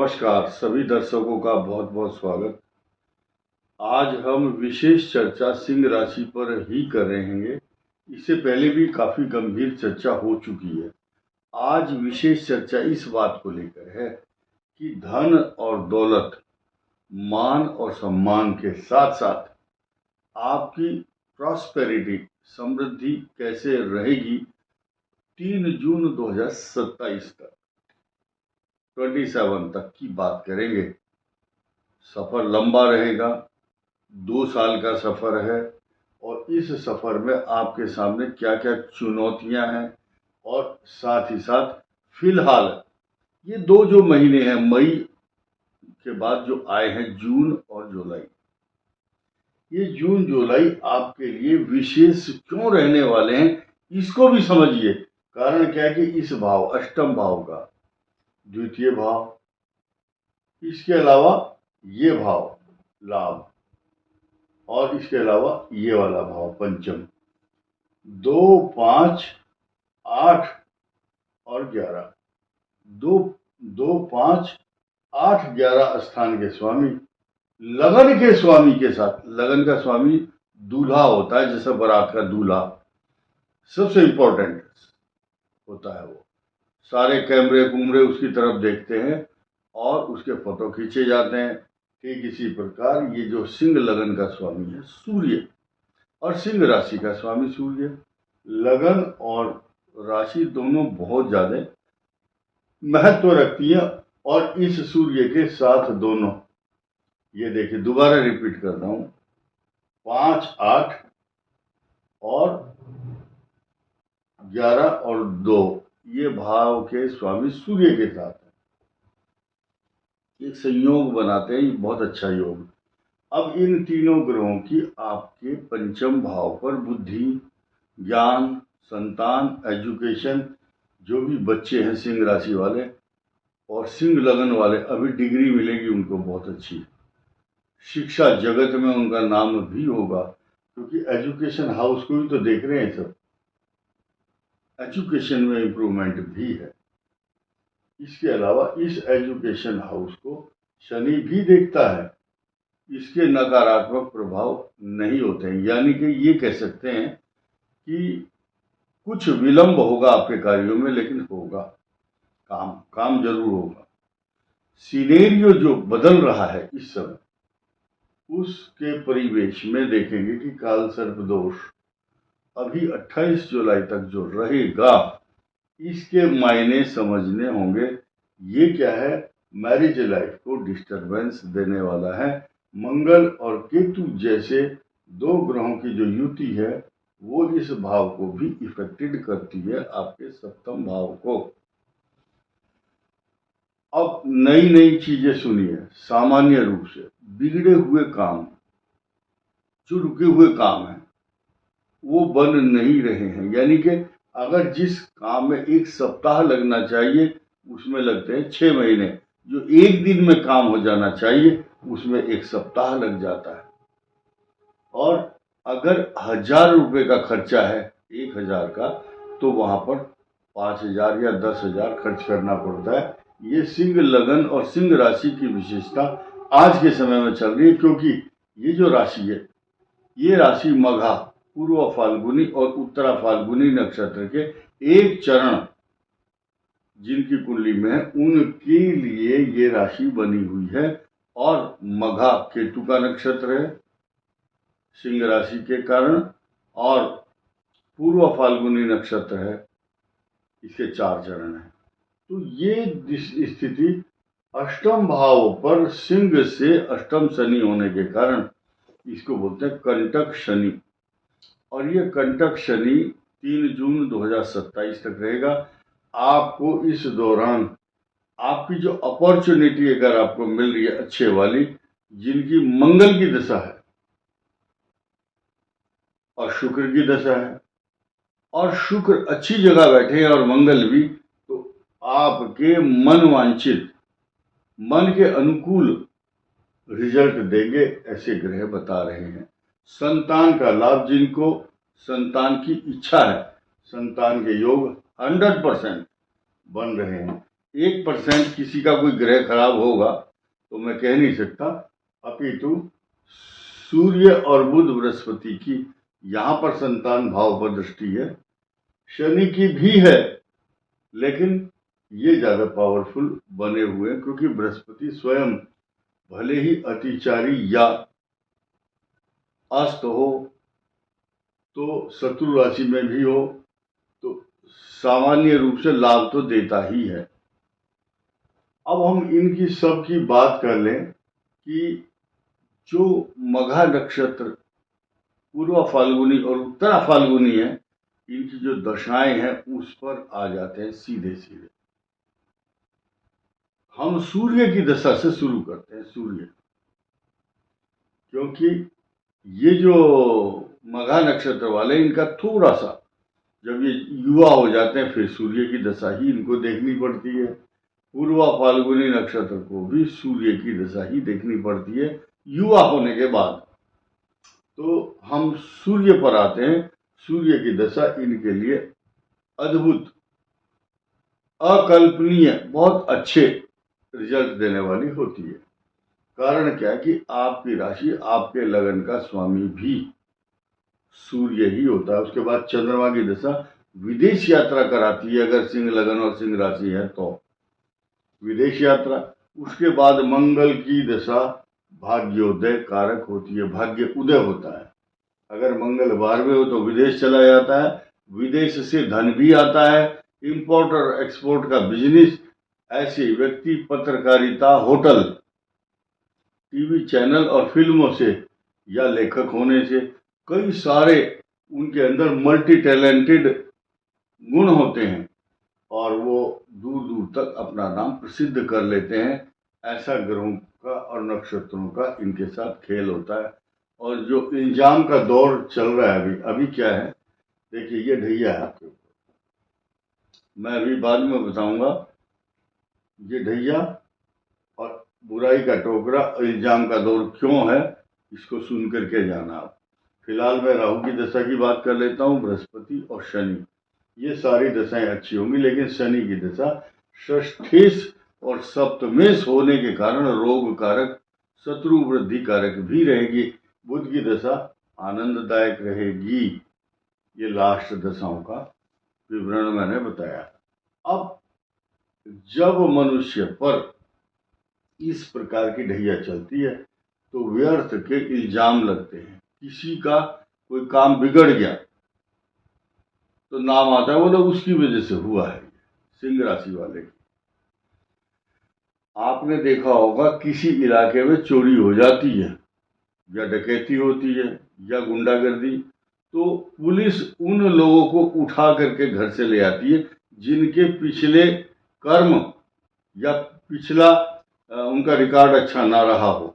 नमस्कार सभी दर्शकों का बहुत बहुत स्वागत। आज हम विशेष चर्चा सिंह राशि पर ही कर रहे हैं। इससे पहले भी काफी गंभीर चर्चा हो चुकी है। आज विशेष चर्चा इस बात को लेकर है कि धन और दौलत, मान और सम्मान के साथ साथ आपकी प्रॉस्पेरिटी, समृद्धि कैसे रहेगी 3 जून 2027 तक, 27 तक की बात करेंगे। सफर लंबा रहेगा, 2 साल का सफर है और इस सफर में आपके सामने क्या क्या चुनौतियां हैं और साथ ही साथ फिलहाल ये 2 जो महीने हैं, मई के बाद जो आए हैं जून और जुलाई, ये जून जुलाई आपके लिए विशेष क्यों रहने वाले हैं इसको भी समझिए। कारण क्या है कि इस भाव, अष्टम भाव का द्वितीय भाव, इसके अलावा ये भाव लाभ, और इसके अलावा ये वाला भाव पंचम, 2, 5, 8 और 11, 2, 5, 8, 11 स्थान के स्वामी, लगन के स्वामी के साथ। लगन का स्वामी दूल्हा होता है, जैसे बारात का दूल्हा सबसे इंपॉर्टेंट होता है। वो सारे कैमरे कुमरे उसकी तरफ देखते हैं और उसके फोटो खींचे जाते हैं। ठीक इसी प्रकार ये जो सिंह लगन का स्वामी है सूर्य, और सिंह राशि का स्वामी सूर्य, लगन और राशि दोनों बहुत ज्यादा महत्व रखती है। और इस सूर्य के साथ दोनों, ये देखिए दोबारा रिपीट करता हूं, 5, 8 और 11 और 2, ये भाव के स्वामी सूर्य के साथ है। एक संयोग बनाते हैं, ये बहुत अच्छा योग। अब इन तीनों ग्रहों की आपके पंचम भाव पर बुद्धि, ज्ञान, संतान, एजुकेशन, जो भी बच्चे हैं सिंह राशि वाले और सिंह लगन वाले, अभी डिग्री मिलेगी उनको बहुत अच्छी। शिक्षा जगत में उनका नाम भी होगा, क्योंकि एजुकेशन हाउस को भी तो देख रहे हैं सब। एजुकेशन में इंप्रूवमेंट भी है। इसके अलावा इस एजुकेशन हाउस को शनि भी देखता है। इसके नकारात्मक प्रभाव नहीं होते हैं, यानी कि ये कह सकते हैं कि कुछ विलंब होगा आपके कार्यों में, लेकिन होगा, काम जरूर होगा। सिनेरियो जो बदल रहा है इस समय, उसके परिवेश में देखेंगे कि काल सर्प दोष अभी 28 जुलाई तक जो रहेगा, इसके मायने समझने होंगे। ये क्या है, मैरिज लाइफ को डिस्टरबेंस देने वाला है। मंगल और केतु जैसे 2 ग्रहों की जो युति है वो इस भाव को भी इफेक्टेड करती है, आपके सप्तम भाव को। अब नई नई चीजें सुनिए। सामान्य रूप से बिगड़े हुए काम, जो रुके हुए काम है, वो बन नहीं रहे हैं। यानी कि अगर जिस काम में 1 सप्ताह लगना चाहिए उसमें लगते हैं 6 महीने। जो 1 दिन में काम हो जाना चाहिए उसमें 1 सप्ताह लग जाता है। और अगर 1000 रुपए का खर्चा है 1000 का, तो वहां पर 5000 या 10,000 खर्च करना पड़ता है। ये सिंह लगन और सिंह राशि की विशेषता आज के समय में चल रही है, क्योंकि ये जो राशि है, ये राशि मघा, पूर्व फाल्गुनी और उत्तरा फाल्गुनी नक्षत्र के एक चरण जिनकी कुंडली में है, उनके लिए ये राशि बनी हुई है। और मघा केतु का नक्षत्र है सिंह राशि के कारण, और पूर्व फाल्गुनी नक्षत्र है, इसके 4 चरण हैं। तो ये स्थिति अष्टम भाव पर सिंह से अष्टम शनि होने के कारण इसको बोलते हैं कंटक शनि। और ये कंटक शनि 3 जून 2027 तक रहेगा। आपको इस दौरान आपकी जो अपॉर्चुनिटी अगर आपको मिल रही है अच्छे वाली, जिनकी मंगल की दशा है और शुक्र की दशा है, और शुक्र अच्छी जगह बैठे हैं और मंगल भी, तो आपके मन वांछित, मन के अनुकूल रिजल्ट देंगे, ऐसे ग्रह बता रहे हैं। संतान का लाभ, जिनको संतान की इच्छा है, संतान के योग 100% बन रहे हैं। 1% किसी का कोई ग्रह खराब होगा तो मैं कह नहीं सकता, अपितु सूर्य और बुध बृहस्पति की यहाँ पर संतान भाव पर दृष्टि है, शनि की भी है, लेकिन ये ज्यादा पावरफुल बने हुए हैं क्योंकि बृहस्पति स्वयं भले ही अतिचारी या अस्त हो तो शत्रु राशि में भी हो तो सामान्य रूप से लाभ तो देता ही है। अब हम इनकी सब की बात कर लें कि जो मघा नक्षत्र, पूर्व फाल्गुनी और उत्तरा फाल्गुनी है, इनकी जो दशाएं हैं उस पर आ जाते हैं सीधे सीधे। हम सूर्य की दशा से शुरू करते हैं। सूर्य, क्योंकि ये जो मघा नक्षत्र वाले, इनका थोड़ा सा जब ये युवा हो जाते हैं फिर सूर्य की दशा ही इनको देखनी पड़ती है। पूर्वा फाल्गुनी नक्षत्र को भी सूर्य की दशा ही देखनी पड़ती है युवा होने के बाद। तो हम सूर्य पर आते हैं। सूर्य की दशा इनके लिए अद्भुत, अकल्पनीय, बहुत अच्छे रिजल्ट देने वाली होती है। कारण क्या है कि आपकी राशि, आपके लगन का स्वामी भी सूर्य ही होता है। उसके बाद चंद्रमा की दशा विदेश यात्रा कराती है, अगर सिंह लगन और सिंह राशि है तो विदेश यात्रा। उसके बाद मंगल की दशा भाग्योदय कारक होती है, भाग्य उदय होता है। अगर मंगल 12वें हो तो विदेश चला जाता है, विदेश से धन भी आता है, इंपोर्ट और एक्सपोर्ट का बिजनेस। ऐसे व्यक्ति पत्रकारिता, होटल, टीवी चैनल और फिल्मों से या लेखक होने से कई सारे उनके अंदर मल्टी टैलेंटेड गुण होते हैं और वो दूर दूर तक अपना नाम प्रसिद्ध कर लेते हैं। ऐसा ग्रहों का और नक्षत्रों का इनके साथ खेल होता है। और जो इल्जाम का दौर चल रहा है अभी क्या है, देखिए ये ढैया है आपके ऊपर, मैं अभी बाद में बताऊंगा। ये ढैया और बुराई का टोकरा, इल्जाम का दौर क्यों है, इसको सुन करके जाना आप। फिलहाल मैं राहु की दशा की बात कर लेता हूँ, बृहस्पति और शनि, ये सारी दशाएं अच्छी होंगी, लेकिन शनि की दशा षष्ठेश और सप्तमेश होने के कारण रोग कारक, शत्रु वृद्धि कारक भी रहेगी। बुध की दशा आनंददायक रहेगी। ये लास्ट दशाओं का विवरण मैंने बताया। अब जब मनुष्य पर इस प्रकार की ढैया चलती है तो व्यर्थ के इल्जाम लगते हैं। किसी का कोई काम बिगड़ गया तो नाम आता है, वो लोग उसकी वजह से हुआ है। सिंह राशि वाले की आपने देखा होगा, किसी इलाके में चोरी हो जाती है या डकैती होती है या गुंडागर्दी, तो पुलिस उन लोगों को उठा करके घर से ले आती है जिनके पिछले कर्म या पिछला उनका रिकॉर्ड अच्छा ना रहा हो।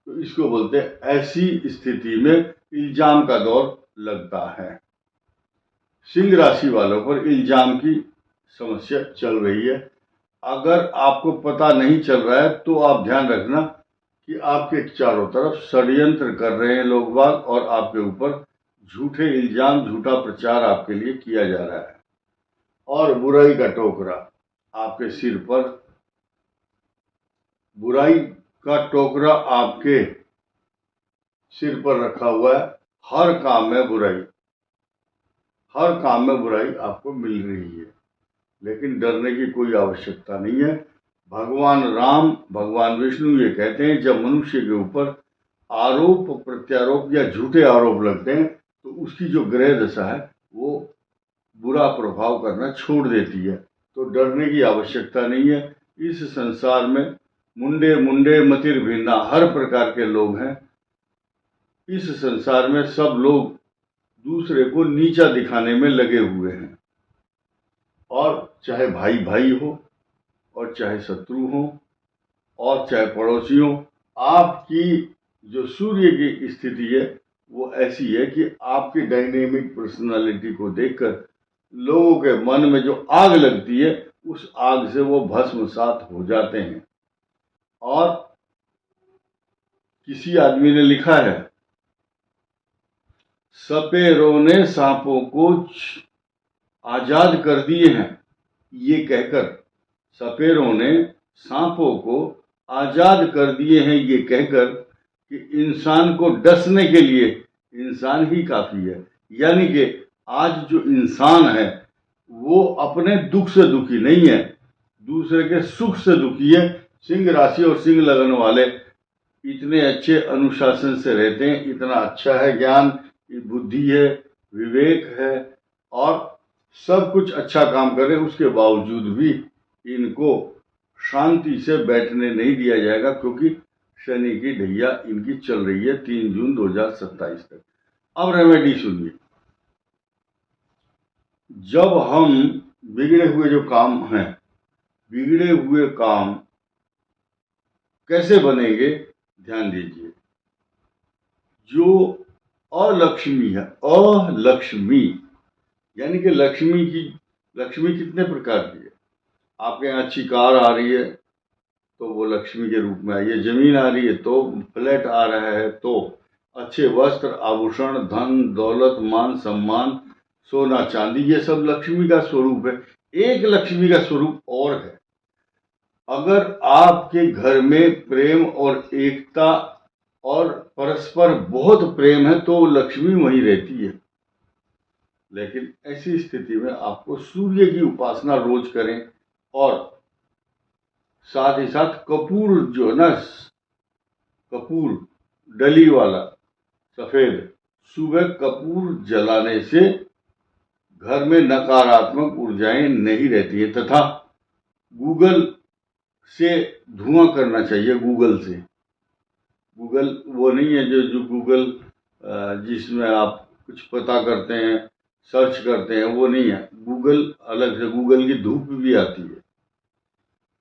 तो इसको बोलते हैं, ऐसी स्थिति में इल्जाम का दौर लगता है। सिंह राशि वालों पर इल्जाम की समस्या चल रही है। अगर आपको पता नहीं चल रहा है तो आप ध्यान रखना कि आपके चारों तरफ षड्यंत्र कर रहे हैं लोग बाग, और आपके ऊपर झूठे इल्जाम, झूठा प्रचार आपके लिए किया जा रहा है। और बुराई का टोकरा आपके सिर पर, बुराई का टोकरा आपके सिर पर रखा हुआ है। हर काम में बुराई, हर काम में बुराई आपको मिल रही है, लेकिन डरने की कोई आवश्यकता नहीं है। भगवान राम, भगवान विष्णु ये कहते हैं, जब मनुष्य के ऊपर आरोप प्रत्यारोप या झूठे आरोप लगते हैं तो उसकी जो ग्रह दशा है वो बुरा प्रभाव करना छोड़ देती है। तो डरने की आवश्यकता नहीं है। इस संसार में मुंडे मुंडे मतिर भिन्ना, हर प्रकार के लोग हैं। इस संसार में सब लोग दूसरे को नीचा दिखाने में लगे हुए हैं, और चाहे भाई भाई हो और चाहे शत्रु हो और चाहे पड़ोसी हो। आपकी जो सूर्य की स्थिति है वो ऐसी है कि आपकी डायनेमिक पर्सनालिटी को देखकर लोगों के मन में जो आग लगती है उस आग से वो भस्मसात हो जाते हैं। और किसी आदमी ने लिखा है, सपेरों ने सांपों को आजाद कर दिए हैं, ये कहकर सपेरों ने सांपों को आजाद कर दिए हैं ये कहकर कि इंसान को डसने के लिए इंसान ही काफी है। यानी कि आज जो इंसान है वो अपने दुख से दुखी नहीं है, दूसरे के सुख से दुखी है। सिंह राशि और सिंह लगन वाले इतने अच्छे अनुशासन से रहते हैं, इतना अच्छा है ज्ञान, बुद्धि है, विवेक है और सब कुछ अच्छा काम कर रहे हैं, उसके बावजूद भी इनको शांति से बैठने नहीं दिया जाएगा, क्योंकि शनि की ढैया इनकी चल रही है 3 जून 2027 तक। अब रेमेडी सुनिए। जब हम बिगड़े हुए जो काम हैं, बिगड़े हुए काम कैसे बनेंगे, ध्यान दीजिए। जो अलक्ष्मी है, अलक्ष्मी यानी कि लक्ष्मी कितने प्रकार की है। आपके यहाँ अच्छी कार आ रही है तो वो लक्ष्मी के रूप में आई है, जमीन आ रही है तो, फ्लैट आ रहा है तो, अच्छे वस्त्र, आभूषण, धन दौलत, मान सम्मान, सोना चांदी, ये सब लक्ष्मी का स्वरूप है। एक लक्ष्मी का स्वरूप और है। अगर आपके घर में प्रेम और एकता और परस्पर बहुत प्रेम है तो लक्ष्मी वहीं रहती है। लेकिन ऐसी स्थिति में आपको सूर्य की उपासना रोज करें और साथ ही साथ कपूर जो है ना, कपूर डली वाला सफेद, सुबह कपूर जलाने से घर में नकारात्मक ऊर्जाएं नहीं रहती है। तथा गूगल से धुआं करना चाहिए। गूगल से, गूगल वो नहीं है जो गूगल जिसमें आप कुछ पता करते हैं, सर्च करते हैं, वो नहीं है। गूगल अलग से, गूगल की धूप भी आती है,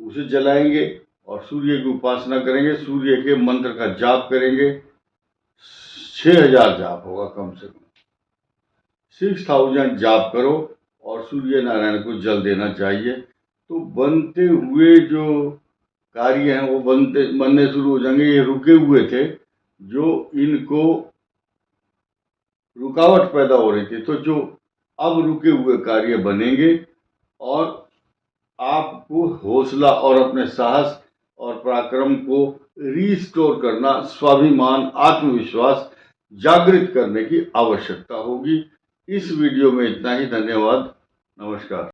उसे जलाएंगे और सूर्य की उपासना करेंगे, सूर्य के मंत्र का जाप करेंगे। 6000 जाप होगा कम से कम, 6000 जाप करो और सूर्य नारायण को जल देना चाहिए। तो बनते हुए जो कार्य हैं वो बनने शुरू हो जाएंगे। ये रुके हुए थे, जो इनको रुकावट पैदा हो रही थी, तो जो अब रुके हुए कार्य बनेंगे और आपको हौसला और अपने साहस और पराक्रम को रिस्टोर करना, स्वाभिमान, आत्मविश्वास जागृत करने की आवश्यकता होगी। इस वीडियो में इतना ही। धन्यवाद, नमस्कार।